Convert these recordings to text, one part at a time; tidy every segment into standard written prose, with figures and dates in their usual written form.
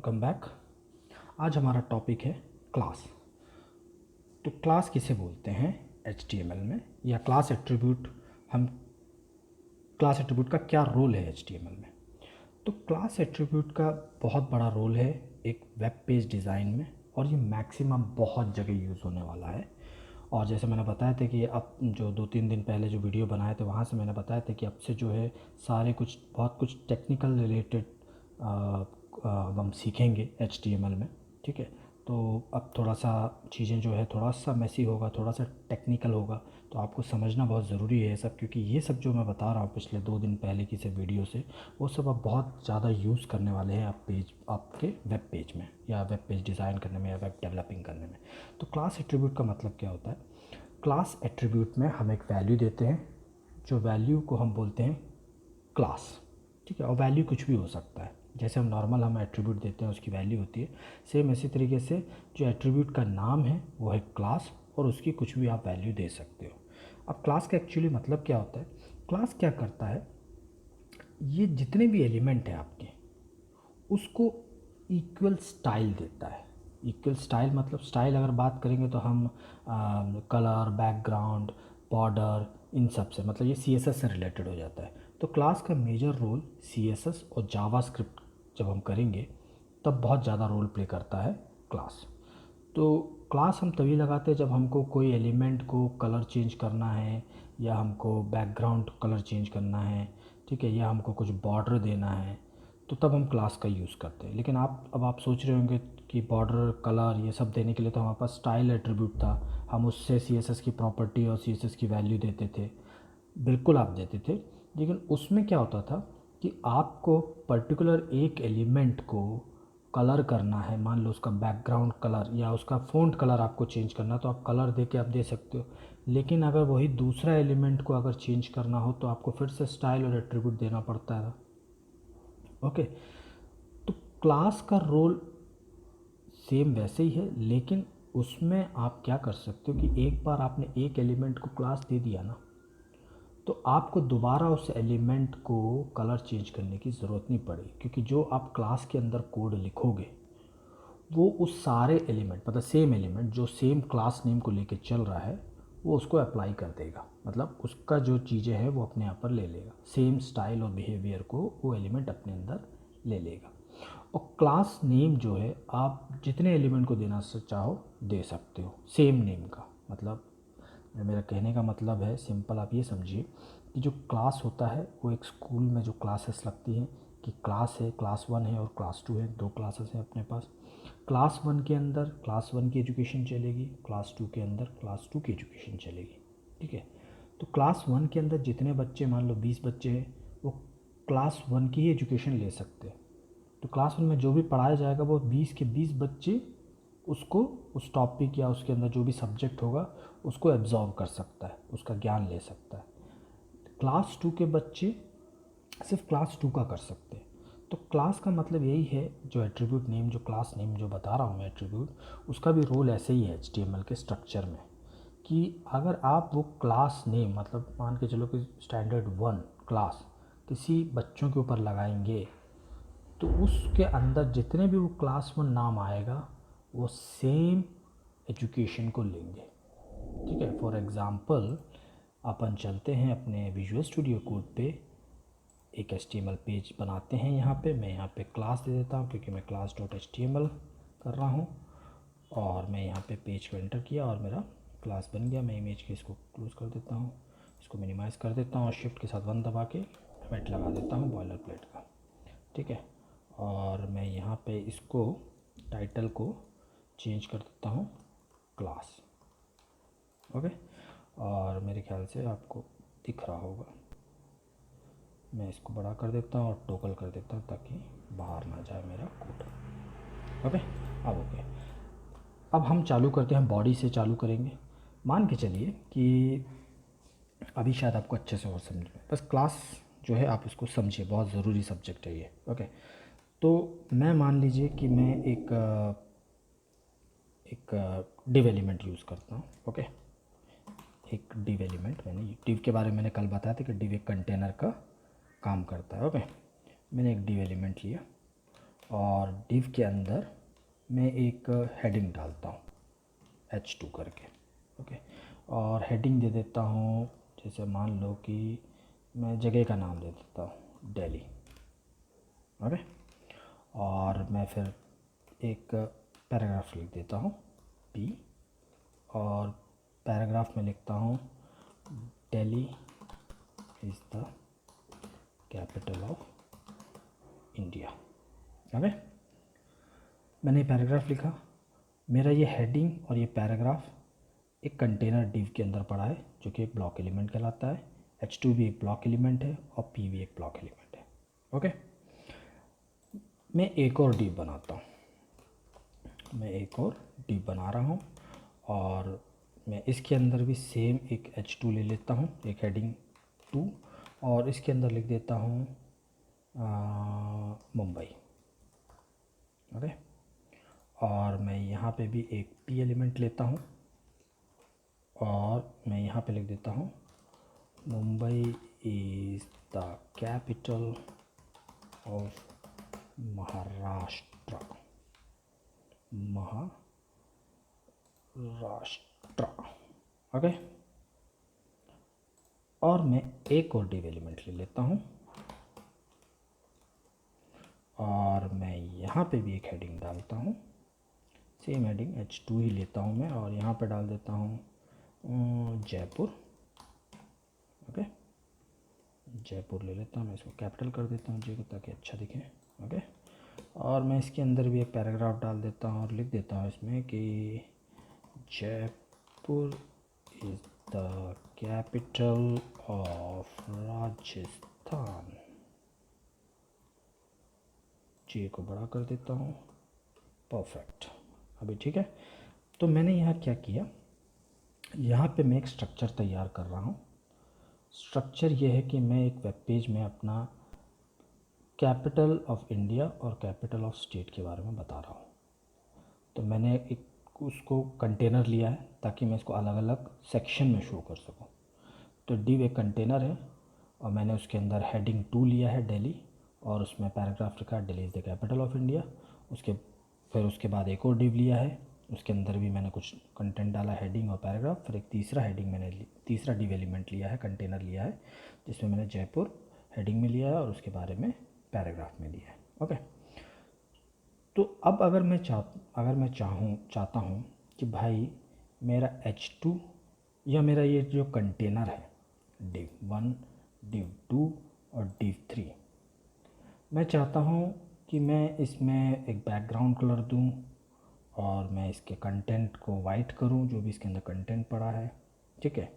Welcome back. आज हमारा topic है क्लास। तो क्लास किसे बोलते हैं HTML में, या क्लास एट्रीब्यूट क्लास एट्रीब्यूट का क्या रोल है HTML में। तो क्लास एट्रीब्यूट का बहुत बड़ा रोल है एक वेब पेज डिज़ाइन में, और ये मैक्सिमम बहुत जगह यूज़ होने वाला है। और जैसे मैंने बताया था कि अब जो 2-3 दिन पहले जो वीडियो बनाए थे वहाँ से मैंने बताया था कि अब से जो है सारे बहुत कुछ टेक्निकल रिलेटेड हम सीखेंगे HTML में। ठीक है, तो अब थोड़ा सा चीज़ें जो है थोड़ा सा मैसी होगा, थोड़ा सा टेक्निकल होगा, तो आपको समझना बहुत ज़रूरी है ये सब, क्योंकि ये सब जो मैं बता रहा हूँ पिछले 2 दिन पहले की से वीडियो से, वो सब आप बहुत ज़्यादा यूज़ करने वाले हैं आपके वेब पेज में, या वेब पेज डिज़ाइन करने में, या वेब डेवलपिंग करने में। तो क्लास एट्रीब्यूट का मतलब क्या होता है? क्लास एट्रीब्यूट में हम एक वैल्यू देते हैं, जो वैल्यू को हम बोलते हैं क्लास। ठीक है, और वैल्यू कुछ भी हो सकता है। जैसे हम एट्रीब्यूट देते हैं उसकी वैल्यू होती है, सेम इसी तरीके से जो एट्रीब्यूट का नाम है वो है क्लास, और उसकी कुछ भी आप वैल्यू दे सकते हो। अब क्लास का एक्चुअली मतलब क्या होता है? क्लास क्या करता है, ये जितने भी एलिमेंट हैं आपके, उसको इक्वल स्टाइल देता है। इक्वल स्टाइल मतलब, स्टाइल अगर बात करेंगे तो हम कलर, बैकग्राउंड, बॉर्डर, इन सब से, मतलब ये CSS से रिलेटेड हो जाता है। तो क्लास का मेजर रोल CSS और जावास्क्रिप्ट जब हम करेंगे तब बहुत ज़्यादा रोल प्ले करता है क्लास। तो क्लास हम तभी लगाते हैं जब हमको कोई एलिमेंट को कलर चेंज करना है, या हमको बैकग्राउंड कलर चेंज करना है, ठीक है, या हमको कुछ बॉर्डर देना है, तो तब हम क्लास का यूज़ करते हैं। लेकिन अब आप सोच रहे होंगे कि बॉर्डर, कलर, ये सब देने के लिए तो हमारे पास स्टाइल एट्रीब्यूट था, हम उससे CSS की प्रॉपर्टी और CSS की वैल्यू देते थे। बिल्कुल आप देते थे, लेकिन उसमें क्या होता था कि आपको पर्टिकुलर एक एलिमेंट को कलर करना है, मान लो उसका बैकग्राउंड कलर या उसका फ़ॉन्ट कलर आपको चेंज करना, तो आप कलर दे के आप दे सकते हो। लेकिन अगर वही दूसरा एलिमेंट को अगर चेंज करना हो तो आपको फिर से स्टाइल और एट्रीब्यूट देना पड़ता है। ओके, तो क्लास का रोल सेम वैसे ही है, लेकिन उसमें आप क्या कर सकते हो कि एक बार आपने एक एलिमेंट को क्लास दे दिया ना, तो आपको दोबारा उस एलिमेंट को कलर चेंज करने की ज़रूरत नहीं पड़ेगी, क्योंकि जो आप क्लास के अंदर कोड लिखोगे वो उस सारे एलिमेंट, मतलब सेम एलिमेंट जो सेम क्लास नेम को लेके चल रहा है, वो उसको अप्लाई कर देगा। मतलब उसका जो चीज़ें हैं वो अपने यहाँ पर ले लेगा, सेम स्टाइल और बिहेवियर को वो एलिमेंट अपने अंदर ले लेगा। और क्लास नेम जो है आप जितने एलिमेंट को देना चाहो दे सकते हो सेम नेम का। मतलब मेरा कहने का मतलब है, सिंपल आप ये समझिए कि जो क्लास होता है वो एक स्कूल में जो क्लासेस लगती हैं, कि क्लास है, क्लास 1 है और क्लास 2 है, 2 क्लासेस हैं अपने पास। क्लास 1 के अंदर क्लास 1 की एजुकेशन चलेगी, क्लास 2 के अंदर क्लास 2 की एजुकेशन चलेगी। ठीक है, तो क्लास 1 के अंदर जितने बच्चे, मान लो 20 बच्चे हैं, वो क्लास 1 की ही एजुकेशन ले सकते हैं। तो क्लास 1 में जो भी पढ़ाया जाएगा वो 20 के 20 बच्चे उसको, उस टॉपिक या उसके अंदर जो भी सब्जेक्ट होगा उसको एब्जॉर्व कर सकता है, उसका ज्ञान ले सकता है। क्लास 2 के बच्चे सिर्फ क्लास 2 का कर सकते हैं। तो क्लास का मतलब यही है, जो एट्रीब्यूट नेम, जो क्लास नेम जो बता रहा हूँ मैं एट्रीब्यूट, उसका भी रोल ऐसे ही है HTML के स्ट्रक्चर में, कि अगर आप वो क्लास नेम, मतलब मान के चलो कि स्टैंडर्ड 1 क्लास किसी बच्चों के ऊपर लगाएंगे, तो उसके अंदर जितने भी वो क्लास 1 नाम आएगा वो सेम एजुकेशन को लेंगे। ठीक है, फॉर एग्ज़ाम्पल अपन चलते हैं अपने विजुअल स्टूडियो कोड पे, एक HTML पेज बनाते हैं। यहाँ पे मैं यहाँ पे क्लास दे देता हूँ, क्योंकि मैं class.html कर रहा हूँ, और मैं यहाँ पे पेज को एंटर किया और मेरा क्लास बन गया। मैं इमेज के इसको क्लोज़ कर देता हूँ, इसको मिनिमाइज़ कर देता हूँ, और शिफ्ट के साथ 1 दबा के एमिट लगा देता हूँ बॉयलर प्लेट का। ठीक है, और मैं यहाँ पे इसको टाइटल को चेंज कर देता हूँ क्लास। ओके, और मेरे ख्याल से आपको दिख रहा होगा, मैं इसको बड़ा कर देता हूँ और टोगल कर देता हूँ ताकि बाहर ना जाए मेरा कोड। ओके, अब ओके, अब हम चालू करते हैं, बॉडी से चालू करेंगे। मान के चलिए कि अभी शायद आपको अच्छे से और समझ में, बस क्लास जो है आप इसको समझिए, बहुत ज़रूरी सब्जेक्ट है ये। ओके, तो मैं मान लीजिए कि मैं एक डिव एलिमेंट यूज़ करता हूँ। ओके, एक डिव एलिमेंट, मैंने डिव के बारे में मैंने कल बताया था कि डिव एक कंटेनर का काम करता है। ओके, मैंने एक डिव एलिमेंट लिया और div के अंदर मैं एक हेडिंग डालता हूँ H2 करके। ओके, और हेडिंग दे देता हूँ, जैसे मान लो कि मैं जगह का नाम दे देता हूँ दिल्ली। ओके, और मैं फिर एक पैराग्राफ लिख देता हूँ P, और पैराग्राफ में लिखता हूँ Delhi is the capital of India. Okay, मैंने पैराग्राफ लिखा। मेरा ये हेडिंग और ये पैराग्राफ एक कंटेनर div के अंदर पड़ा है, जो कि एक ब्लॉक एलिमेंट कहलाता है। H2 भी एक ब्लॉक एलिमेंट है और P भी एक ब्लॉक एलिमेंट है। ओके, मैं एक और div बनाता हूँ। मैं एक और div बना रहा हूँ, और मैं इसके अंदर भी सेम एक H2 ले लेता हूँ, एक हेडिंग 2, और इसके अंदर लिख देता हूँ मुंबई। ओके, और मैं यहाँ पे भी एक P एलिमेंट लेता हूँ, और मैं यहाँ पे लिख देता हूँ Mumbai is the capital of Maharashtra. Okay, और मैं एक और div एलिमेंट ले लेता हूँ, और मैं यहाँ पे भी एक हेडिंग डालता हूँ, सेम हेडिंग H2 ही लेता हूँ मैं, और यहाँ पे डाल देता हूँ जयपुर। ओके, जयपुर ले लेता हूँ, मैं इसको कैपिटल कर देता हूँ J को, ताकि अच्छा दिखे। ओके, और मैं इसके अंदर भी एक पैराग्राफ डाल देता हूँ और लिख देता हूँ इसमें कि Jaipur is the capital of Rajasthan. J को बड़ा कर देता हूँ। परफेक्ट, अभी ठीक है। तो मैंने यहाँ क्या किया, यहाँ पे मैं एक स्ट्रक्चर तैयार कर रहा हूँ। स्ट्रक्चर ये है कि मैं एक वेब पेज में अपना कैपिटल ऑफ इंडिया और कैपिटल ऑफ स्टेट के बारे में बता रहा हूँ। तो मैंने एक उसको कंटेनर लिया है, ताकि मैं इसको अलग अलग सेक्शन में शो कर सकूँ। तो div एक कंटेनर है, और मैंने उसके अंदर हेडिंग 2 लिया है दिल्ली, और उसमें पैराग्राफ लिखा है Delhi is the capital of India. उसके बाद एक और div लिया है, उसके अंदर भी मैंने कुछ कंटेंट डाला, हेडिंग और पैराग्राफ। फिर एक तीसरा div एलिमेंट लिया है, कंटेनर लिया है, जिसमें मैंने जयपुर हेडिंग में लिया है और उसके बारे में पैराग्राफ में लिया है। ओके, तो अब अगर मैं चाहता हूँ कि भाई मेरा H2 या मेरा ये जो कंटेनर है div1, div2 और div3, मैं चाहता हूँ कि मैं इसमें एक बैकग्राउंड कलर दूँ, और मैं इसके कंटेंट को वाइट करूँ, जो भी इसके अंदर कंटेंट पड़ा है। ठीक है,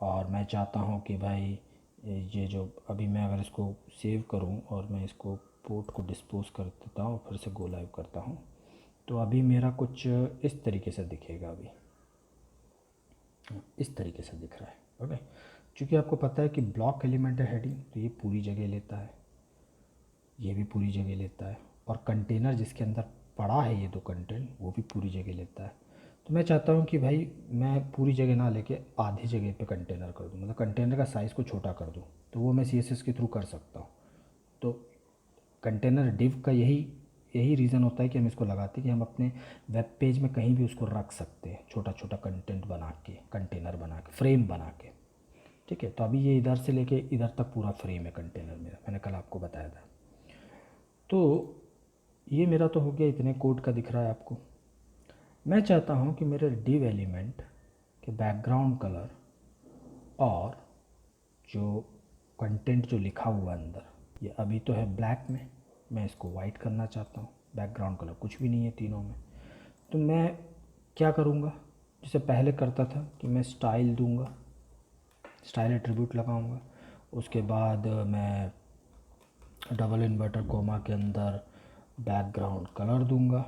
और मैं चाहता हूँ कि भाई ये जो अभी मैं अगर इसको सेव करूँ और मैं इसको पोर्ट को डिस्पोज कर देता हूँ, फिर से गो लाइव करता हूँ, तो अभी मेरा कुछ इस तरीके से दिखेगा। अभी इस तरीके से दिख रहा है। ओके, क्योंकि आपको पता है कि ब्लॉक एलिमेंट है हेडिंग, तो ये पूरी जगह लेता है, ये भी पूरी जगह लेता है, और कंटेनर जिसके अंदर पड़ा है ये दो कंटेंट, वो भी पूरी जगह लेता है। तो मैं चाहता हूँ कि भाई मैं पूरी जगह ना लेके आधी जगह पे कंटेनर कर दूँ, मतलब कंटेनर का साइज़ को छोटा कर दूँ। तो वो मैं CSS के थ्रू कर सकता हूँ। तो कंटेनर div का यही रीज़न होता है कि हम इसको लगाते हैं कि हम अपने वेब पेज में कहीं भी उसको रख सकते हैं, छोटा छोटा कंटेंट बना के, कंटेनर बना के, फ्रेम बना के। ठीक है, तो अभी ये इधर से लेके इधर तक पूरा फ्रेम है कंटेनर मेरा, मैंने कल आपको बताया था। तो ये मेरा तो हो गया, इतने कोड का दिख रहा है आपको। मैं चाहता हूँ कि मेरे div एलिमेंट के बैकग्राउंड कलर और जो कंटेंट जो लिखा हुआ अंदर, ये अभी तो है ब्लैक में, मैं इसको वाइट करना चाहता हूँ। बैकग्राउंड कलर कुछ भी नहीं है तीनों में। तो मैं क्या करूँगा, जैसे पहले करता था कि मैं स्टाइल दूंगा, स्टाइल एट्रीब्यूट लगाऊंगा, उसके बाद मैं डबल इन्वर्टर कोमा के अंदर बैकग्राउंड कलर दूंगा,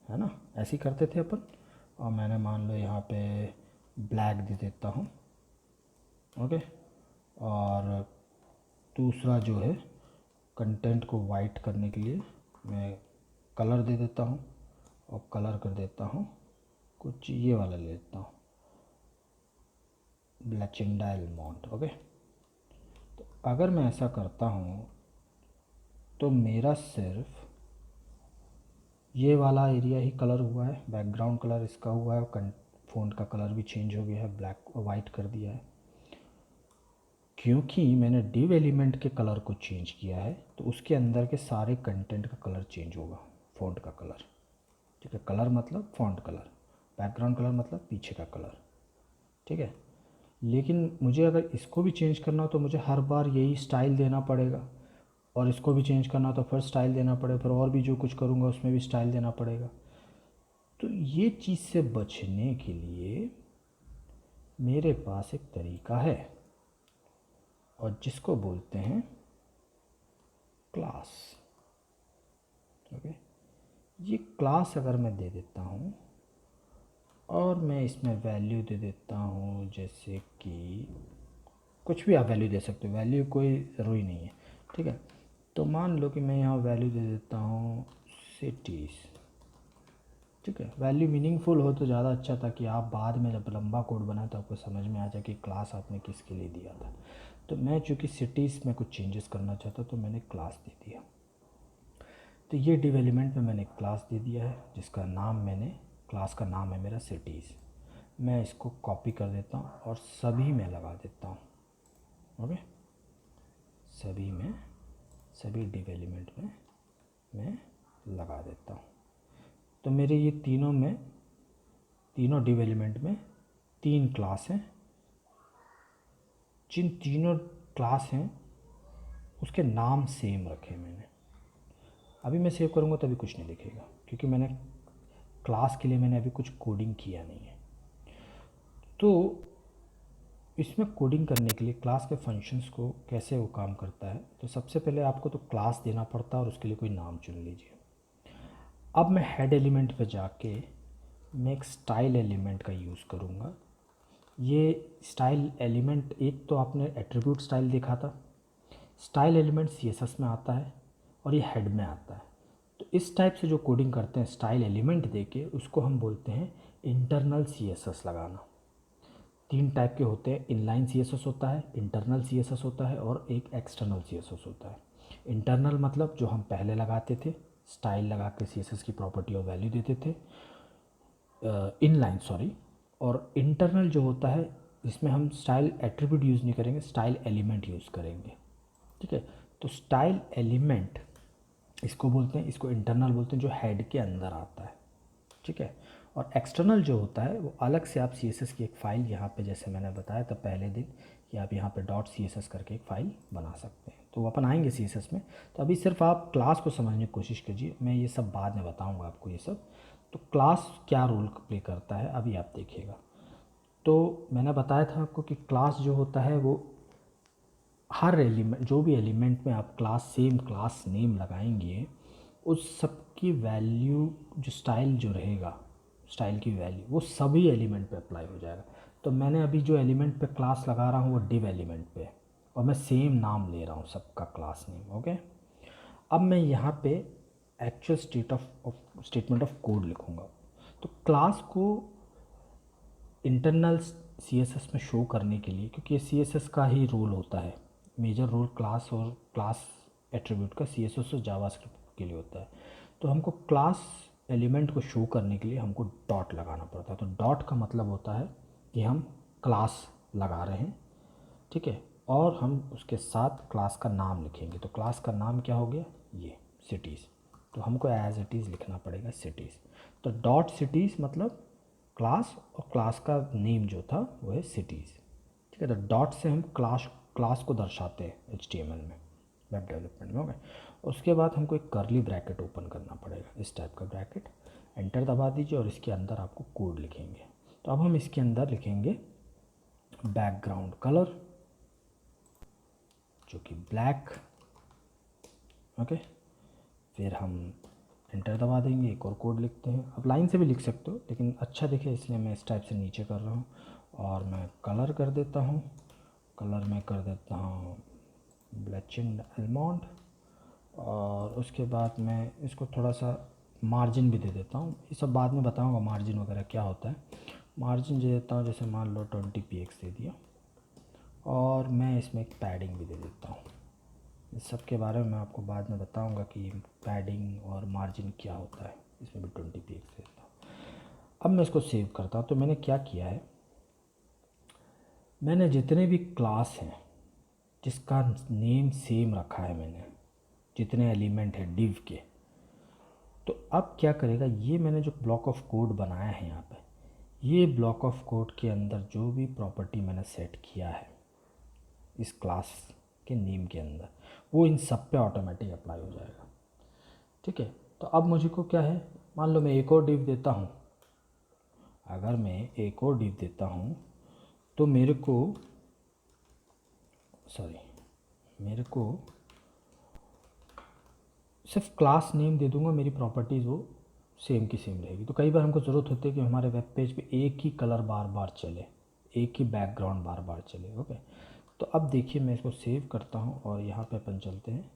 है ना, ऐसे ही करते थे अपन। और मैंने मान लो यहाँ पे ब्लैक दे देता हूँ। ओके, और दूसरा जो है कंटेंट को वाइट करने के लिए मैं कलर दे देता हूँ, और कलर कर देता हूँ कुछ ये वाला ले लेता हूँ, ब्लैचिंडा एलमोंट। ओके, तो अगर मैं ऐसा करता हूँ तो मेरा सिर्फ ये वाला एरिया ही कलर हुआ है, बैकग्राउंड कलर इसका हुआ है, फ़ॉन्ट का कलर भी चेंज हो गया है, ब्लैक वाइट कर दिया है। क्योंकि मैंने डिव एलिमेंट के कलर को चेंज किया है तो उसके अंदर के सारे कंटेंट का कलर चेंज होगा, फ़ॉन्ट का कलर। ठीक है, कलर मतलब फ़ॉन्ट कलर, बैकग्राउंड कलर मतलब पीछे का कलर। ठीक है, लेकिन मुझे अगर इसको भी चेंज करना हो तो मुझे हर बार यही स्टाइल देना पड़ेगा, और इसको भी चेंज करना तो फिर स्टाइल देना पड़ेगा, फिर और भी जो कुछ करूँगा उसमें भी स्टाइल देना पड़ेगा। तो ये चीज़ से बचने के लिए मेरे पास एक तरीका है, और जिसको बोलते हैं क्लास। ओके, ये क्लास अगर मैं दे देता हूँ और मैं इसमें वैल्यू दे देता हूँ, जैसे कि कुछ भी आप वैल्यू दे सकते हो, वैल्यू कोई ज़रूरी नहीं है। ठीक है, तो मान लो कि मैं यहाँ वैल्यू दे देता हूँ सिटीज़। ठीक है, वैल्यू मीनिंगफुल हो तो ज़्यादा अच्छा, ताकि आप बाद में जब लंबा कोड बनाए तो आपको समझ में आ जाए कि क्लास आपने किसके लिए दिया था। तो मैं चूँकि सिटीज़ में कुछ चेंजेस करना चाहता तो मैंने क्लास दे दिया। तो ये डिव एलिमेंट में मैंने क्लास दे दिया है, जिसका नाम मैंने, क्लास का नाम है मेरा सिटीज़। मैं इसको कॉपी कर देता हूँ और सभी में लगा देता हूँ। ओके, सभी में, सभी डिव एलिमेंट में मैं लगा देता हूँ। तो मेरे ये तीनों में, तीनों डिव एलिमेंट में 3 क्लास हैं। जिन तीनों क्लास हैं उसके नाम सेम रखे मैंने। अभी मैं सेव करूँगा तभी कुछ नहीं दिखेगा, क्योंकि मैंने क्लास के लिए मैंने अभी कुछ कोडिंग किया नहीं है। तो इसमें कोडिंग करने के लिए क्लास के फंक्शंस को कैसे वो काम करता है, तो सबसे पहले आपको तो क्लास देना पड़ता है और उसके लिए कोई नाम चुन लीजिए। अब मैं हेड एलिमेंट पे जाके मैं एक स्टाइल एलिमेंट का यूज़ करूँगा। ये स्टाइल एलिमेंट, एक तो आपने एट्रीब्यूट स्टाइल देखा था, स्टाइल एलिमेंट CSS में आता है और ये हेड में आता है। तो इस टाइप से जो कोडिंग करते हैं स्टाइल एलिमेंट देके, उसको हम बोलते हैं इंटरनल CSS लगाना। 3 टाइप के होते हैं, इनलाइन CSS होता है, इंटरनल CSS होता है और एक एक्सटर्नल CSS होता है। इंटरनल मतलब जो हम पहले लगाते थे, स्टाइल लगा के CSS की प्रॉपर्टी और वैल्यू देते थे, इनलाइन सॉरी। और इंटरनल जो होता है, इसमें हम स्टाइल एट्रीब्यूट यूज़ नहीं करेंगे, स्टाइल एलिमेंट यूज़ करेंगे। ठीक है, तो स्टाइल एलिमेंट इसको बोलते हैं, इसको इंटरनल बोलते हैं, जो हेड के अंदर आता है। ठीक है, और एक्सटर्नल जो होता है वो अलग से आप CSS की एक फ़ाइल, यहाँ पे जैसे मैंने बताया था पहले दिन कि आप यहाँ पे .css करके एक फ़ाइल बना सकते हैं। तो वो अपन आएंगे CSS में। तो अभी सिर्फ आप क्लास को समझने की कोशिश कीजिए, मैं ये सब बाद में बताऊँगा आपको ये सब। तो क्लास क्या रोल प्ले करता है अभी आप देखिएगा। तो मैंने बताया था आपको कि क्लास जो होता है वो हर एलिमेंट, जो भी एलिमेंट में आप क्लास सेम क्लास नेम लगाएंगे, उस सब की वैल्यू, जो स्टाइल जो रहेगा, स्टाइल की वैल्यू वो सभी एलिमेंट पे अप्लाई हो जाएगा। तो मैंने अभी जो एलिमेंट पे क्लास लगा रहा हूँ वो डिव एलिमेंट पे, और मैं सेम नाम ले रहा हूँ सबका क्लास नेम। ओके, अब मैं यहाँ पे एक्चुअल स्टेटमेंट ऑफ कोड लिखूँगा। तो क्लास को इंटरनल CSS में शो करने के लिए, क्योंकि ये CSS का ही रोल होता है, मेजर रोल क्लास और क्लास एट्रीब्यूट का CSS और जावास्क्रिप्ट के लिए होता है। तो हमको क्लास एलिमेंट को शो करने के लिए हमको डॉट लगाना पड़ता है। तो डॉट का मतलब होता है कि हम क्लास लगा रहे हैं। ठीक है, और हम उसके साथ क्लास का नाम लिखेंगे। तो क्लास का नाम क्या हो गया, ये सिटीज़। तो हमको एज इट इज़ लिखना पड़ेगा सिटीज़। तो डॉट सिटीज़ मतलब क्लास, और क्लास का नेम जो था वो है सिटीज़। ठीक है, तो डॉट से हम क्लास को दर्शाते हैं HTML में, वेब डेवलपमेंट में। ओके, उसके बाद हमको एक कर्ली ब्रैकेट ओपन करना पड़ेगा, इस टाइप का ब्रैकेट। एंटर दबा दीजिए और इसके अंदर आपको कोड लिखेंगे। तो अब हम इसके अंदर लिखेंगे बैकग्राउंड कलर जो कि ब्लैक। ओके, फिर हम एंटर दबा देंगे, एक और कोड लिखते हैं। अब लाइन से भी लिख सकते हो, लेकिन अच्छा दिखे इसलिए मैं इस टाइप से नीचे कर रहा हूँ। और मैं कलर कर देता हूँ, कलर में कर देता हूँ ब्लैचिंग एलमॉन्ड। और उसके बाद मैं इसको थोड़ा सा मार्जिन भी दे देता हूँ। ये सब बाद में बताऊँगा मार्जिन वगैरह क्या होता है। मार्जिन दे देता हूँ, जैसे मान लो 20 px दे दिया। और मैं इसमें एक पैडिंग भी दे देता हूँ। इस सब के बारे में मैं आपको बाद में बताऊंगा कि पैडिंग और मार्जिन क्या होता है। इसमें भी 20px देता हूँ। अब मैं इसको सेव करता हूँ। तो मैंने क्या किया है, मैंने जितने भी क्लास हैं जिसका नेम सेम रखा है, मैंने जितने एलिमेंट हैं डिव के, तो अब क्या करेगा, ये मैंने जो ब्लॉक ऑफ कोड बनाया है यहाँ पे, ये ब्लॉक ऑफ कोड के अंदर जो भी प्रॉपर्टी मैंने सेट किया है इस क्लास के नेम के अंदर, वो इन सब पे ऑटोमेटिक अप्लाई हो जाएगा। ठीक है, तो अब मुझे को क्या है, मान लो मैं एक और डिव देता हूँ। अगर मैं एक और डिव देता हूँ तो मेरे को सिर्फ क्लास नेम दे दूंगा, मेरी प्रॉपर्टीज़ वो सेम की सेम रहेगी। तो कई बार हमको ज़रूरत होती है कि हमारे वेब पेज पे एक ही कलर बार बार चले, एक ही बैकग्राउंड बार बार चले। ओके, तो अब देखिए मैं इसको सेव करता हूँ और यहाँ पे अपन चलते हैं।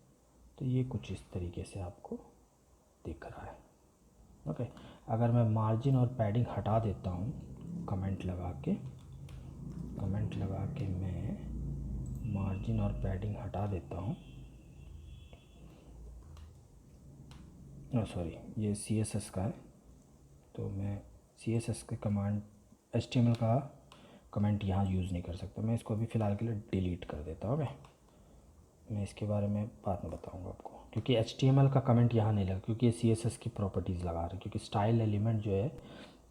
तो ये कुछ इस तरीके से आपको दिख रहा है। ओके, अगर मैं मार्जिन और पैडिंग हटा देता हूँ, कमेंट लगा के मैं मार्जिन और पैडिंग हटा देता हूँ। सॉरी, ये CSS का है, तो मैं CSS के कमांड HTML का कमेंट यहाँ यूज़ नहीं कर सकता। मैं इसको अभी फ़िलहाल के लिए डिलीट कर देता हूँ। मैं इसके बारे में बाद में बताऊँगा आपको, क्योंकि HTML का कमेंट यहाँ नहीं लगा, क्योंकि ये CSS की प्रॉपर्टीज़ लगा रहे हैं। क्योंकि स्टाइल एलिमेंट जो है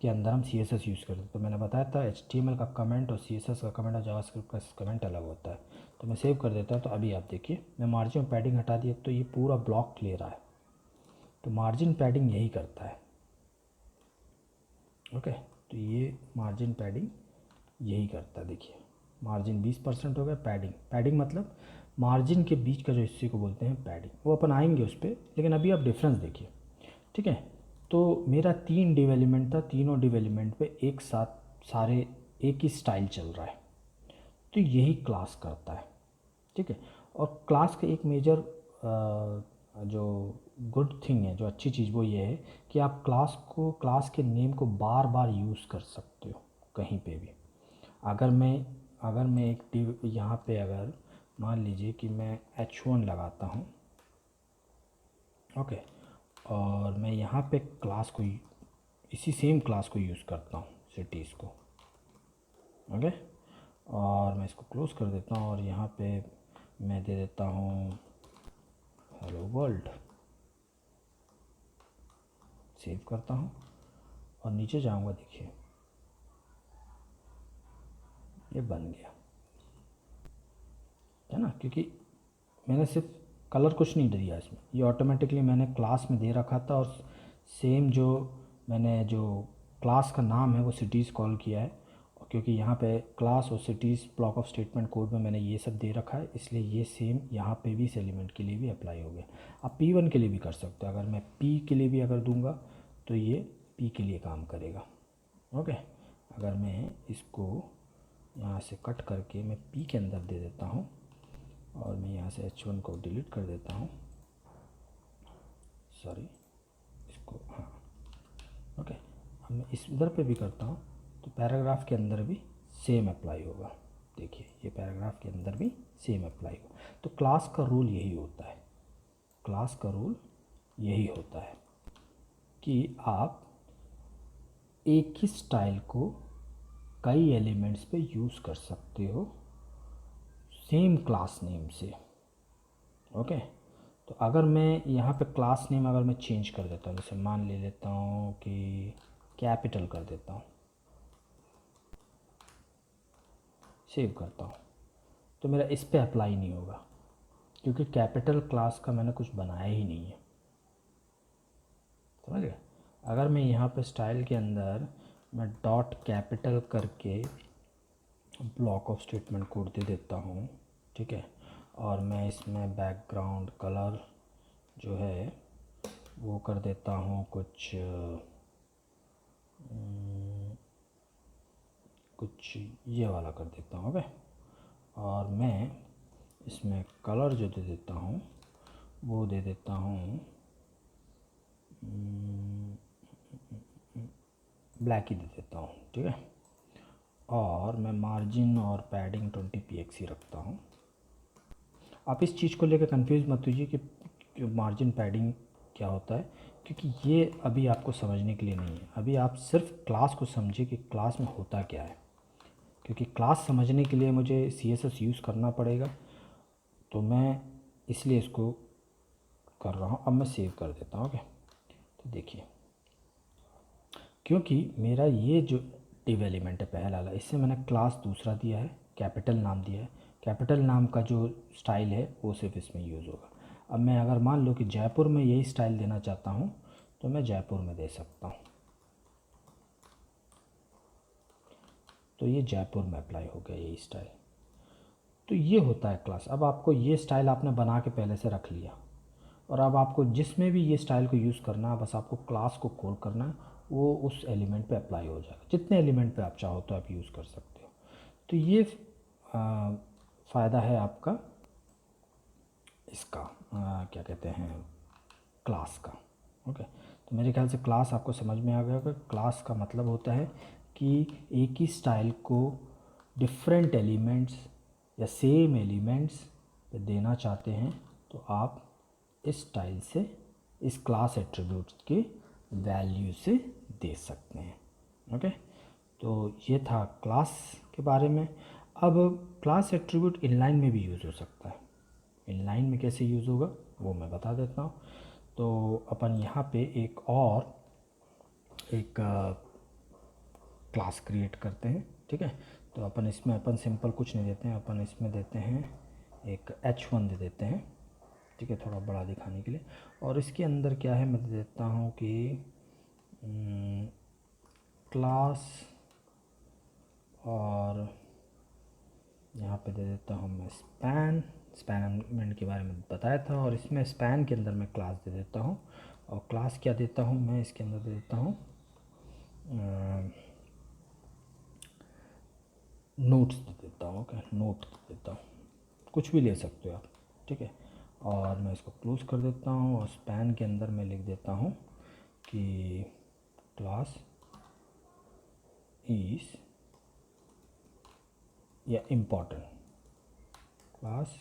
के अंदर हम CSS यूज़ करते हैं। तो मैंने बताया था HTML का कमेंट और CSS का कमेंट और जावास्क्रिप्ट का कमेंट अलग होता है। तो मैं सेव कर देता हूँ। तो अभी आप देखिए, मैं मार्जिन और पैडिंग हटा दिया तो ये पूरा ब्लॉक ले रहा है। तो मार्जिन पैडिंग यही करता है। ओके, तो ये मार्जिन पैडिंग यही करता है। देखिए, मार्जिन 20% हो गया। पैडिंग मतलब मार्जिन के बीच का जो हिस्से को बोलते हैं पैडिंग। वो अपन आएंगे उस पर, लेकिन अभी आप डिफरेंस देखिए। ठीक है, तो मेरा 3 डिव एलिमेंट था, तीनों डिव एलिमेंट पे एक साथ सारे एक ही स्टाइल चल रहा है। तो यही क्लास करता है। ठीक है, और क्लास का एक मेजर जो गुड थिंग है, जो अच्छी चीज़, वो ये है कि आप क्लास के नेम को बार बार यूज़ कर सकते हो कहीं पे भी। अगर मैं एक डिव यहाँ पे, अगर मान लीजिए कि मैं H1 लगाता हूँ। ओके, और मैं यहाँ पे क्लास को इसी सेम क्लास को यूज़ करता हूँ, सिटीज़ को। ओके, और मैं इसको क्लोज़ कर देता हूँ और यहाँ पे मैं दे देता हूँ हेलो वर्ल्ड। सेव करता हूँ और नीचे जाऊँगा। देखिए, ये बन गया है ना, क्योंकि मैंने सिर्फ कलर कुछ नहीं दिया इसमें, ये ऑटोमेटिकली मैंने क्लास में दे रखा था। और सेम जो मैंने जो क्लास का नाम है वो सिटीज़ कॉल किया है। और क्योंकि यहाँ पे क्लास और cities block of statement code में मैंने ये सब दे रखा है, इसलिए ये सेम यहाँ पे भी इस एलिमेंट के लिए भी अप्लाई हो गया। आप P1 के लिए भी कर सकते हो। अगर मैं P के लिए भी अगर दूंगा तो ये P के लिए काम करेगा। ओके, अगर मैं इसको यहाँ से कट करके मैं P के अंदर दे देता हूँ और मैं यहाँ से H1 को डिलीट कर देता हूँ। सॉरी, इसको, हाँ। ओके, अब मैं इस इधर पे भी करता हूँ तो पैराग्राफ के अंदर भी सेम अप्लाई होगा। देखिए, ये पैराग्राफ के अंदर भी सेम अप्लाई होगा। तो क्लास का रूल यही होता है, क्लास का रूल यही होता है कि आप एक ही स्टाइल को कई एलिमेंट्स पे यूज़ कर सकते हो सेम क्लास नेम से। ओके, तो अगर मैं यहाँ पे क्लास नेम अगर मैं चेंज कर देता हूँ, जैसे मान ले लेता हूँ कि कैपिटल कर देता हूँ, सेव करता हूँ, तो मेरा इस पे अप्लाई नहीं होगा, क्योंकि कैपिटल क्लास का मैंने कुछ बनाया ही नहीं है। समझ गए? अगर मैं यहाँ पे स्टाइल के अंदर मैं डॉट कैपिटल करके ब्लॉक ऑफ स्टेटमेंट कोड दे देता हूँ, ठीक है, और मैं इसमें बैकग्राउंड कलर जो है वो कर देता हूँ कुछ ये वाला कर देता हूँ। ओके, और मैं इसमें कलर जो दे देता हूँ वो दे देता हूँ ब्लैक ही दे देता हूँ। ठीक है, और मैं मार्जिन और पैडिंग 20px ही रखता हूँ। आप इस चीज़ को लेकर कंफ्यूज मत होइए कि मार्जिन पैडिंग क्या होता है, क्योंकि ये अभी आपको समझने के लिए नहीं है। अभी आप सिर्फ क्लास को समझिए कि क्लास में होता क्या है, क्योंकि क्लास समझने के लिए मुझे CSS यूज़ करना पड़ेगा, तो मैं इसलिए इसको कर रहा हूँ। अब मैं सेव कर देता हूँ। ओके, तो देखिए, क्योंकि मेरा ये जो div एलिमेंट है पहला वाला, इससे मैंने क्लास दूसरा दिया है, कैपिटल नाम दिया है। कैपिटल नाम का जो स्टाइल है वो सिर्फ इसमें यूज़ होगा। अब मैं अगर मान लो कि जयपुर में यही स्टाइल देना चाहता हूँ तो मैं जयपुर में दे सकता हूँ, तो ये जयपुर में अप्लाई हो गया यही स्टाइल। तो ये होता है क्लास। अब आपको ये स्टाइल आपने बना के पहले से रख लिया, और अब आपको जिसमें भी ये स्टाइल को यूज़ करना है, बस आपको क्लास को कॉल करना है, वो उस एलिमेंट पे अप्लाई हो जाएगा। जितने एलिमेंट पे आप चाहो तो आप यूज़ कर सकते हो। तो ये फ़ायदा है आपका इसका, क्या कहते हैं, क्लास का। ओके, तो मेरे ख्याल से क्लास आपको समझ में आ गया होगा। क्लास का मतलब होता है कि एक ही स्टाइल को डिफरेंट एलिमेंट्स या सेम एलिमेंट्स पे देना चाहते हैं तो आप इस स्टाइल से इस क्लास एट्रीब्यूट्स के वैल्यू से दे सकते हैं। ओके, तो ये था क्लास के बारे में। अब क्लास एट्रीब्यूट इनलाइन में भी यूज़ हो सकता है। इनलाइन में कैसे यूज़ होगा वो मैं बता देता हूँ। तो अपन यहाँ पे एक क्लास क्रिएट करते हैं। ठीक है, तो अपन इसमें अपन सिंपल कुछ नहीं देते हैं, अपन इसमें देते हैं एक H1 दे देते हैं। ठीक है, थोड़ा बड़ा दिखाने के लिए। और इसके अंदर क्या है, मैं दे देता हूँ कि क्लास, और यहाँ पे दे देता हूँ मैं स्पैन एलिमेंट के बारे में बताया था, और इसमें स्पैन के अंदर मैं क्लास दे देता हूँ। और क्लास क्या देता हूँ मैं इसके अंदर दे देता हूँ नोट्स दे देता हूँ। ओके, नोट दे देता हूँ, कुछ भी ले सकते हो आप। ठीक है, और मैं इसको क्लोज कर देता हूँ, और स्पैन के अंदर मैं लिख देता हूँ कि क्लास इज या इम्पोर्टेंट, क्लास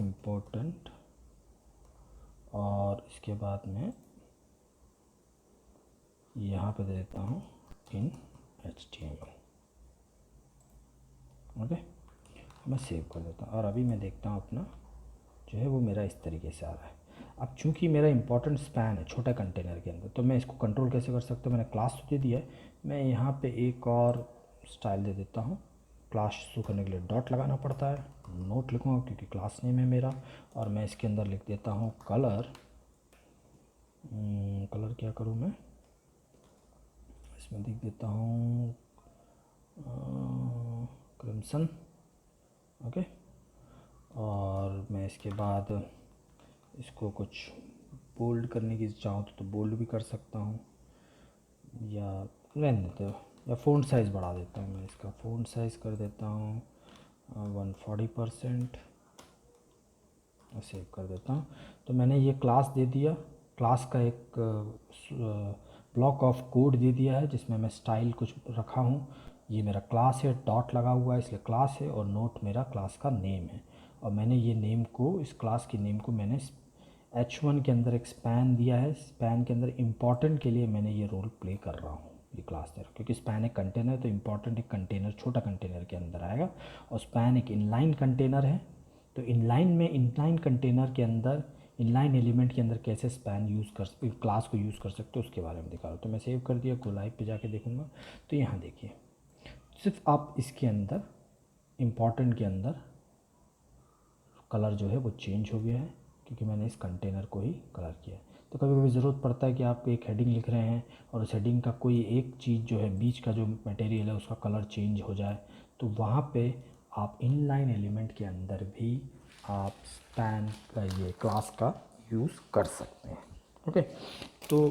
इम्पोर्टेंट, और इसके बाद में यहाँ पे दे देता हूँ इन HTML। ओके, मैं सेव कर देता हूँ, और अभी मैं देखता हूँ अपना जो है वो मेरा इस तरीके से आ रहा है। अब चूंकि मेरा इंपॉर्टेंट स्पैन है छोटा कंटेनर के अंदर, तो मैं इसको कंट्रोल कैसे कर सकता हूँ, मैंने क्लास तो दे दिया है, मैं यहाँ पे एक और स्टाइल दे देता हूँ। क्लास शुरू करने के लिए डॉट लगाना पड़ता है, नोट लिखूँगा क्योंकि क्लास नेम है मेरा, और मैं इसके अंदर लिख देता हूँ कलर। कलर क्या करूँ मैं, इसमें लिख देता हूँ क्रिम्सन। ओके, और मैं इसके बाद इसको कुछ बोल्ड करने की चाहूँ तो बोल्ड भी कर सकता हूँ, या रहने देते हो, या फ़ॉन्ट साइज़ बढ़ा देता हूँ। मैं इसका फ़ॉन्ट साइज़ कर देता हूँ 140%, और सेव कर देता हूँ। तो मैंने ये क्लास दे दिया, क्लास का एक ब्लॉक ऑफ कोड दे दिया है जिसमें मैं स्टाइल कुछ रखा हूँ। ये मेरा क्लास है, डॉट लगा हुआ है इसलिए क्लास है, और नोट मेरा क्लास का नेम है। और मैंने ये नेम को, इस क्लास के नेम को मैंने H1 के अंदर एक स्पैन दिया है। स्पैन के अंदर इम्पॉर्टेंट के लिए मैंने ये रोल प्ले कर रहा हूँ, ये क्लास दे रहा हूँ, क्योंकि स्पैन एक कंटेनर, तो इम्पॉर्टेंट एक कंटेनर, छोटा कंटेनर के अंदर आएगा, और स्पैन एक इनलाइन कंटेनर है। तो इनलाइन में, इनलाइन कंटेनर के अंदर, इनलाइन एलिमेंट के अंदर कैसे स्पैन यूज़ कर, क्लास को यूज़ कर सकते हो उसके बारे में दिखा रहा हूँ। तो मैं सेव कर दिया, को लाइव पे जाके देखूँगा, तो यहाँ देखिए सिर्फ आप इसके अंदर इम्पॉर्टेंट के अंदर कलर जो है वो चेंज हो गया है, क्योंकि मैंने इस कंटेनर को ही कलर किया है। तो कभी कभी ज़रूरत पड़ता है कि आप एक हेडिंग लिख रहे हैं और उस हेडिंग का कोई एक चीज़ जो है, बीच का जो मटेरियल है उसका कलर चेंज हो जाए, तो वहाँ पे आप इनलाइन एलिमेंट के अंदर भी आप स्पैन का, ये क्लास का यूज़ कर सकते हैं। ओके, तो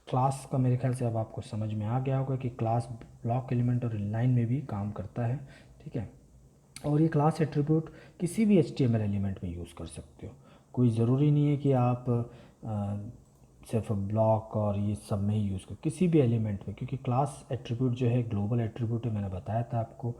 क्लास का मेरे ख्याल से अब आपको समझ में आ गया होगा कि क्लास ब्लॉक एलिमेंट और इनलाइन में भी काम करता है। ठीक है, और ये क्लास एट्रीब्यूट किसी भी HTML एलिमेंट में यूज़ कर सकते हो, कोई ज़रूरी नहीं है कि आप सिर्फ ब्लॉक और ये सब में ही यूज़ करो, किसी भी एलिमेंट में, क्योंकि क्लास एट्रीब्यूट जो है ग्लोबल एट्रीब्यूट है, मैंने बताया था आपको।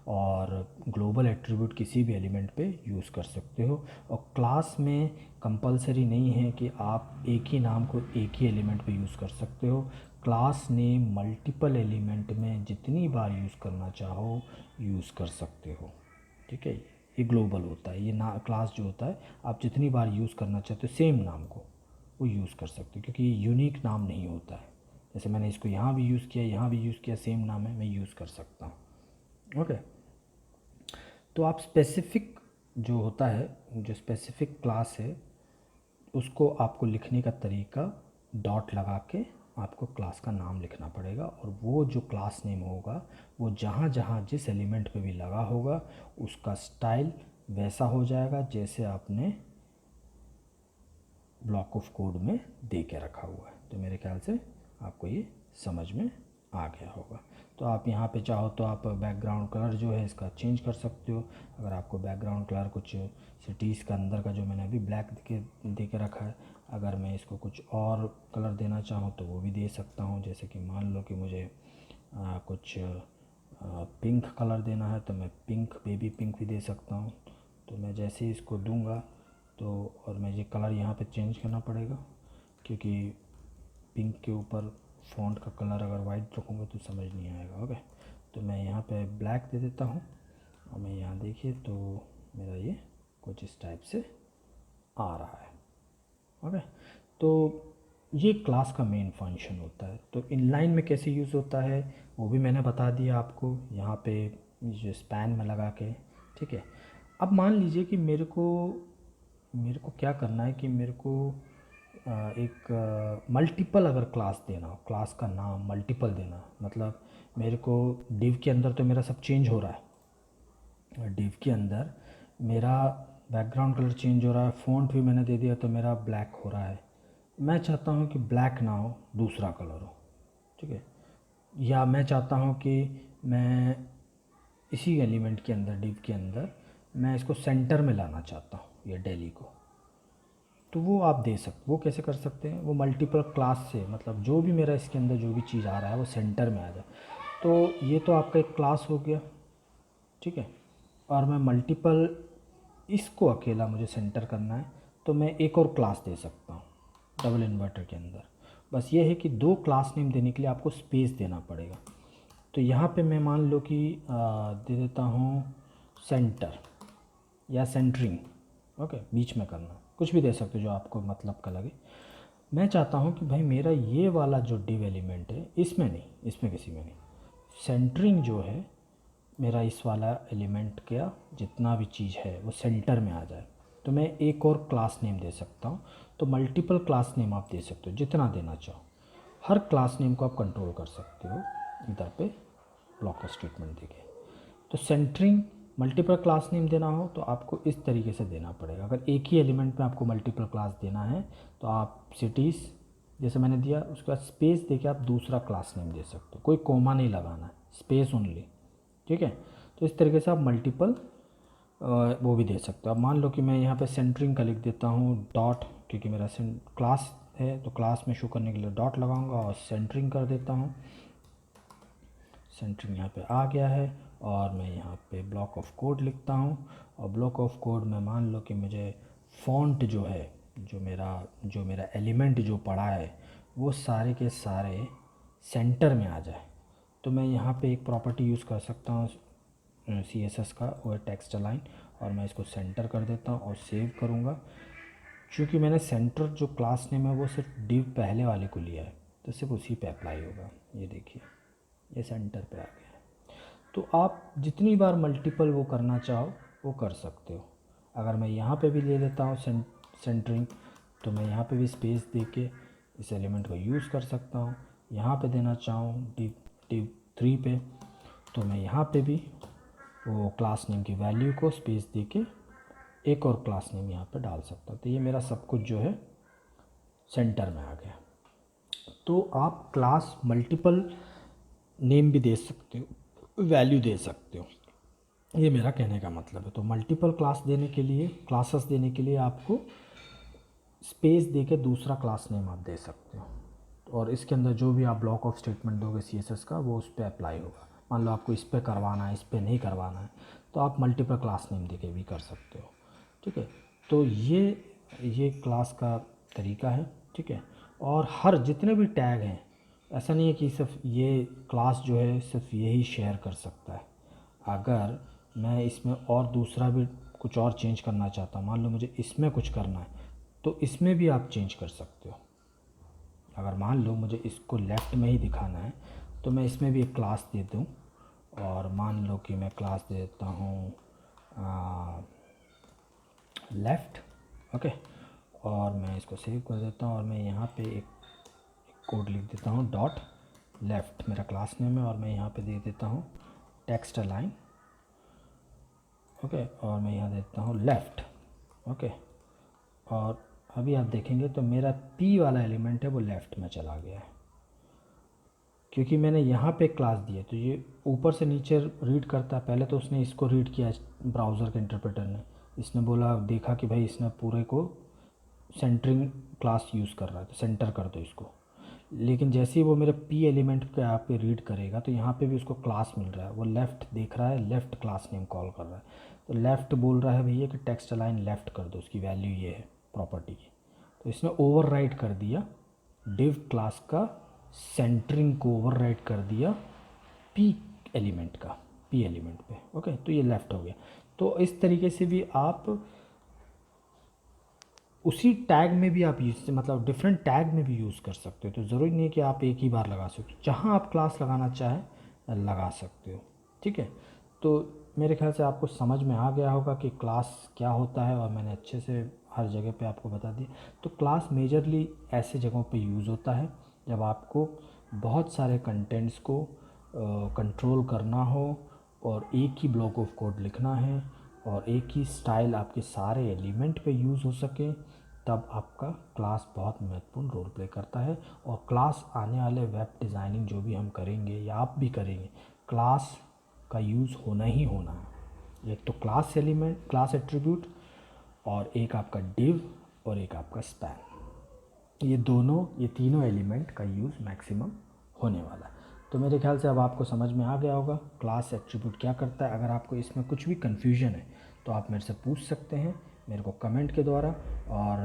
और ग्लोबल एट्रीब्यूट किसी भी एलिमेंट पे यूज़ कर सकते हो। और क्लास में कंपलसरी नहीं है कि आप एक ही नाम को एक ही एलिमेंट पे यूज़ कर सकते हो। क्लास नेम मल्टीपल एलिमेंट में जितनी बार यूज़ करना चाहो यूज़ कर सकते हो, ठीक है। ये ग्लोबल होता है, ये ना क्लास जो होता है आप जितनी बार यूज़ करना चाहते हो सेम नाम को वो यूज़ कर सकते हो, क्योंकि ये यूनिक नाम नहीं होता है। जैसे मैंने इसको यहाँ भी यूज़ किया, यहाँ भी यूज़ किया, सेम नाम है, मैं यूज़ कर सकता हूँ। ओके, तो आप स्पेसिफिक जो होता है, जो स्पेसिफिक क्लास है, उसको आपको लिखने का तरीका डॉट लगा के आपको क्लास का नाम लिखना पड़ेगा, और वो जो क्लास नेम होगा वो जहाँ जहाँ जिस एलिमेंट पे भी लगा होगा उसका स्टाइल वैसा हो जाएगा जैसे आपने ब्लॉक ऑफ कोड में दे के रखा हुआ है। तो मेरे ख्याल से आपको ये समझ में आ गया होगा। तो आप यहाँ पे चाहो तो आप बैकग्राउंड कलर जो है इसका चेंज कर सकते हो। अगर आपको बैकग्राउंड कलर कुछ सिटीज़ का अंदर का जो मैंने अभी ब्लैक दे के रखा है, अगर मैं इसको कुछ और कलर देना चाहूँ तो वो भी दे सकता हूँ। जैसे कि मान लो कि मुझे कुछ पिंक कलर देना है तो मैं पिंक, बेबी पिंक भी दे सकता हूँ। तो मैं जैसे ही इसको दूंगा तो, और मैं ये कलर यहाँ पे चेंज करना पड़ेगा क्योंकि पिंक के ऊपर फ़ॉन्ट का कलर अगर वाइट रखूँगा तो समझ नहीं आएगा। ओके, तो मैं यहाँ पे ब्लैक दे देता हूँ और मैं यहाँ देखिए तो मेरा ये कुछ इस टाइप से आ रहा है। ओके, तो ये क्लास का मेन फंक्शन होता है। तो इनलाइन में कैसे यूज़ होता है वो भी मैंने बता दिया आपको यहाँ पे जो स्पैन में लगा के, ठीक है। अब मान लीजिए कि मेरे को क्या करना है कि मेरे को एक मल्टीपल अगर क्लास देना हो, क्लास का नाम मल्टीपल देना, मतलब मेरे को डिव के अंदर तो मेरा सब चेंज हो रहा है, और डिव के अंदर मेरा बैकग्राउंड कलर चेंज हो रहा है, फ़ॉन्ट भी मैंने दे दिया तो मेरा ब्लैक हो रहा है। मैं चाहता हूँ कि ब्लैक ना हो, दूसरा कलर हो, ठीक है। या मैं चाहता हूँ कि मैं इसी एलिमेंट के अंदर, डिव के अंदर, मैं इसको सेंटर में लाना चाहता हूँ ये डेली को, तो वो आप दे सकते, वो कैसे कर सकते हैं, वो मल्टीपल क्लास से, मतलब जो भी मेरा इसके अंदर जो भी चीज़ आ रहा है वो सेंटर में आ जाए। तो ये तो आपका एक क्लास हो गया, ठीक है। और मैं मल्टीपल, इसको अकेला मुझे सेंटर करना है तो मैं एक और क्लास दे सकता हूँ डबल इन्वर्टर के अंदर। बस ये है कि दो क्लास नेम देने के लिए आपको स्पेस देना पड़ेगा। तो यहाँ पे मैं मान लो कि दे देता हूँ सेंटर या सेंटरिंग। ओके, बीच में करना, कुछ भी दे सकते हो जो आपको मतलब का लगे। मैं चाहता हूँ कि भाई मेरा ये वाला जो डिव एलिमेंट है इसमें नहीं, इसमें किसी में नहीं, सेंटरिंग जो है मेरा इस वाला एलिमेंट का जितना भी चीज़ है वो सेंटर में आ जाए। तो मैं एक और क्लास नेम दे सकता हूँ। तो मल्टीपल क्लास नेम आप दे सकते हो जितना देना चाहो, हर क्लास नेम को आप कंट्रोल कर सकते हो इधर पे ब्लॉक स्टेटमेंट देके। तो सेंटरिंग मल्टीपल क्लास नेम देना हो तो आपको इस तरीके से देना पड़ेगा। अगर एक ही एलिमेंट में आपको मल्टीपल क्लास देना है तो आप सिटीज़ जैसे मैंने दिया उसके बाद स्पेस देके आप दूसरा क्लास नेम दे सकते हो, कोई कोमा नहीं लगाना है, स्पेस ओनली, ठीक है। तो इस तरीके से आप मल्टीपल वो भी दे सकते हो। अब मान लो कि मैं यहाँ पे सेंटरिंग का लिख देता हूँ डॉट, क्योंकि मेरा क्लास है तो क्लास में शो करने के लिए डॉट लगाऊंगा और सेंटरिंग कर देता हूँ। सेंटरिंग यहाँ पे आ गया है और मैं यहाँ पे ब्लॉक ऑफ कोड लिखता हूँ। और ब्लॉक ऑफ कोड में मान लो कि मुझे फ़ॉन्ट जो है, जो मेरा एलिमेंट जो पड़ा है वो सारे के सारे सेंटर में आ जाए। तो मैं यहाँ पे एक प्रॉपर्टी यूज़ कर सकता हूँ CSS का, वो है टेक्स्ट अलाइन, और मैं इसको सेंटर कर देता हूँ और सेव करूँगा। क्योंकि मैंने सेंटर जो क्लास नेम है वो सिर्फ डिव पहले वाले को लिया है तो सिर्फ उसी पे अप्लाई होगा। ये देखिए ये सेंटर पे आ गया है। तो आप जितनी बार मल्टीपल वो करना चाहो वो कर सकते हो। अगर मैं यहाँ पे भी ले लेता हूँ सेंटरिंग तो मैं यहाँ पे भी स्पेस दे के इस एलिमेंट को यूज़ कर सकता हूँ। यहाँ पे देना चाहूँ डिव 3 पे तो मैं यहाँ पे भी वो क्लास नेम की वैल्यू को स्पेस दे के एक और क्लास नेम यहाँ पे डाल सकता हूँ। तो ये मेरा सब कुछ जो है सेंटर में आ गया। तो आप क्लास मल्टीपल नेम भी दे सकते हो, वैल्यू दे सकते हो, ये मेरा कहने का मतलब है। तो मल्टीपल क्लास देने के लिए, क्लासेस देने के लिए आपको स्पेस दे के दूसरा क्लास नेम आप दे सकते हो, और इसके अंदर जो भी आप ब्लॉक ऑफ स्टेटमेंट दोगे CSS का वो उस पर अप्लाई होगा। मान लो आपको इस पे करवाना है, इस पे नहीं करवाना है, तो आप मल्टीपल क्लास नेम देके भी कर सकते हो। ठीक है, तो ये क्लास का तरीका है। ठीक है, और हर जितने भी टैग हैं, ऐसा नहीं है कि सिर्फ ये क्लास जो है सिर्फ यही शेयर कर सकता है। अगर मैं इसमें और दूसरा भी कुछ और चेंज करना चाहता हूँ, मान लो मुझे इसमें कुछ करना है, तो इसमें भी आप चेंज कर सकते हो। अगर मान लो मुझे इसको लेफ़्ट में ही दिखाना है, तो मैं इसमें भी एक क्लास दे दूँ, और मान लो कि मैं क्लास दे देता हूँ लेफ़्ट। ओके, और मैं इसको सेव कर देता हूँ, और मैं यहाँ पे एक कोड लिख देता हूँ डॉट लेफ़्ट, मेरा क्लास नेम है, और मैं यहाँ पे दे देता हूँ टेक्स्ट अलाइन। ओके, और मैं यहाँ देता हूँ लेफ़्ट। ओके, और अभी आप देखेंगे तो मेरा पी वाला एलिमेंट है वो लेफ़्ट में चला गया है, क्योंकि मैंने यहाँ पे क्लास दी है। तो ये ऊपर से नीचे रीड करता है। पहले तो उसने इसको रीड किया ब्राउज़र के इंटरप्रेटर ने, इसने बोला, देखा कि भाई इसने पूरे को सेंटरिंग क्लास यूज़ कर रहा है, तो सेंटर कर दो इसको। लेकिन जैसे ही वो मेरे पी एलिमेंट पे आप पे रीड करेगा, तो यहाँ पे भी उसको क्लास मिल रहा है, वो लेफ़्ट देख रहा है, लेफ़्ट क्लास नेम कॉल कर रहा है। तो लेफ़्ट बोल रहा है भैया कि टेक्स्ट अलाइन लेफ़्ट कर दो, उसकी वैल्यू ये है प्रॉपर्टी की। तो इसने ओवरराइड कर दिया डिव क्लास का सेंटरिंग को, ओवरराइड कर दिया पी एलिमेंट का, पी एलिमेंट पे। ओके, तो ये लेफ़्ट हो गया। तो इस तरीके से भी आप उसी टैग में भी आप यूज, मतलब डिफरेंट टैग में भी यूज़ कर सकते हो। तो ज़रूरी नहीं है कि आप एक ही बार लगा सकते हो, जहाँ आप क्लास लगाना चाहें लगा सकते हो। ठीक है, तो मेरे ख्याल से आपको समझ में आ गया होगा कि क्लास क्या होता है, और मैंने अच्छे से हर जगह पे आपको बता दिया। तो क्लास मेजरली ऐसे जगहों पे यूज़ होता है जब आपको बहुत सारे कंटेंट्स को कंट्रोल करना हो, और एक ही ब्लॉक ऑफ कोड लिखना है, और एक ही स्टाइल आपके सारे एलिमेंट पे यूज़ हो सके, तब आपका क्लास बहुत महत्वपूर्ण रोल प्ले करता है। और क्लास आने वाले वेब डिज़ाइनिंग जो भी हम करेंगे या आप भी करेंगे, क्लास का यूज़ होना ही होना है। एक तो क्लास एलिमेंट, क्लास एट्रीब्यूट, और एक आपका डिव, और एक आपका स्पैन। ये तीनों एलिमेंट का यूज़ मैक्सिमम होने वाला है। तो मेरे ख्याल से अब आपको समझ में आ गया होगा क्लास एट्रीब्यूट क्या करता है। अगर आपको इसमें कुछ भी कन्फ्यूजन है तो आप मेरे से पूछ सकते हैं, मेरे को कमेंट के द्वारा। और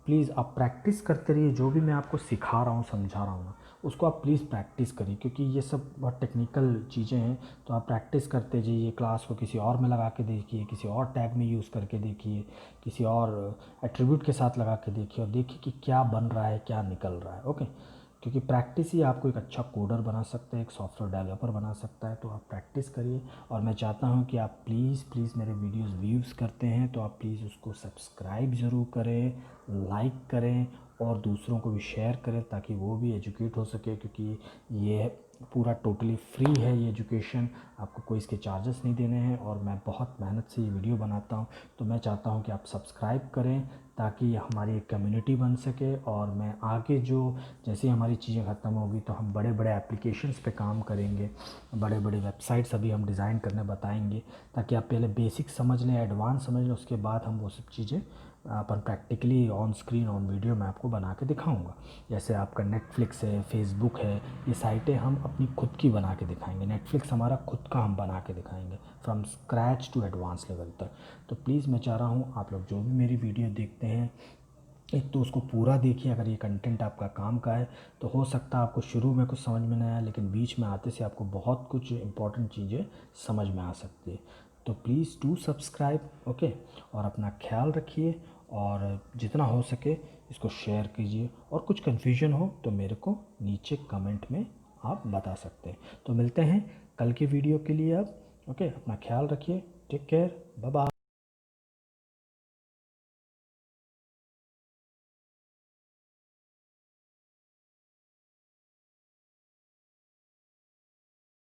प्लीज़ आप प्रैक्टिस करते रहिए, जो भी मैं आपको सिखा रहा हूँ, समझा रहा हूँ ना, उसको आप प्लीज़ प्रैक्टिस करिए, क्योंकि ये सब बहुत टेक्निकल चीज़ें हैं। तो आप प्रैक्टिस करते जाइए, क्लास को किसी और में लगा के देखिए, किसी और टैग में यूज़ करके देखिए, किसी और एट्रीब्यूट के साथ लगा के देखिए, और देखिए कि क्या बन रहा है, क्या निकल रहा है। ओके, क्योंकि प्रैक्टिस ही आपको एक अच्छा कोडर बना सकता है, एक सॉफ्टवेयर डेवलपर बना सकता है। तो आप प्रैक्टिस करिए, और मैं चाहता हूँ कि आप प्लीज़ मेरे वीडियोस व्यूज़ करते हैं तो आप प्लीज़ उसको सब्सक्राइब ज़रूर करें, लाइक करें, और दूसरों को भी शेयर करें, ताकि वो भी एजुकेट हो सके। क्योंकि ये पूरा टोटली फ्री है ये एजुकेशन, आपको कोई इसके चार्जेस नहीं देने हैं, और मैं बहुत मेहनत से ये वीडियो बनाता हूँ। तो मैं चाहता हूँ कि आप सब्सक्राइब करें, ताकि हमारी एक कम्युनिटी बन सके, और मैं आगे जो जैसे ही हमारी चीज़ें ख़त्म होगी तो हम बड़े बड़े एप्लीकेशंस पे काम करेंगे, बड़े बड़े वेबसाइट्स अभी हम डिज़ाइन करने बताएंगे, ताकि आप पहले बेसिक समझ लें, एडवांस समझ लें, उसके बाद हम वो सब चीज़ें अपन practically on screen, on video मैं आपको बना के दिखाऊंगा। जैसे आपका नेटफ्लिक्स है, फेसबुक है, ये साइटें हम अपनी खुद की बना के दिखाएंगे। नेटफ्लिक्स हमारा खुद का हम बना के दिखाएंगे, from scratch to advance level तक। तो प्लीज़ मैं चाह रहा हूँ आप लोग जो भी मेरी वीडियो देखते हैं, एक तो उसको पूरा देखिए। अगर ये कंटेंट आपका काम का है तो हो सकता है आपको शुरू में कुछ समझ में नहीं आया, लेकिन बीच में आते से आपको बहुत कुछ इंपॉर्टेंट चीज़ें समझ में आ सकती है। तो प्लीज़ डू सब्सक्राइब। ओके, और अपना ख्याल रखिए, और जितना हो सके इसको शेयर कीजिए, और कुछ कन्फ्यूजन हो तो मेरे को नीचे कमेंट में आप बता सकते हैं। तो मिलते हैं कल की वीडियो के लिए अब। ओके, अपना ख्याल रखिए, टेक केयर, बाय बाय।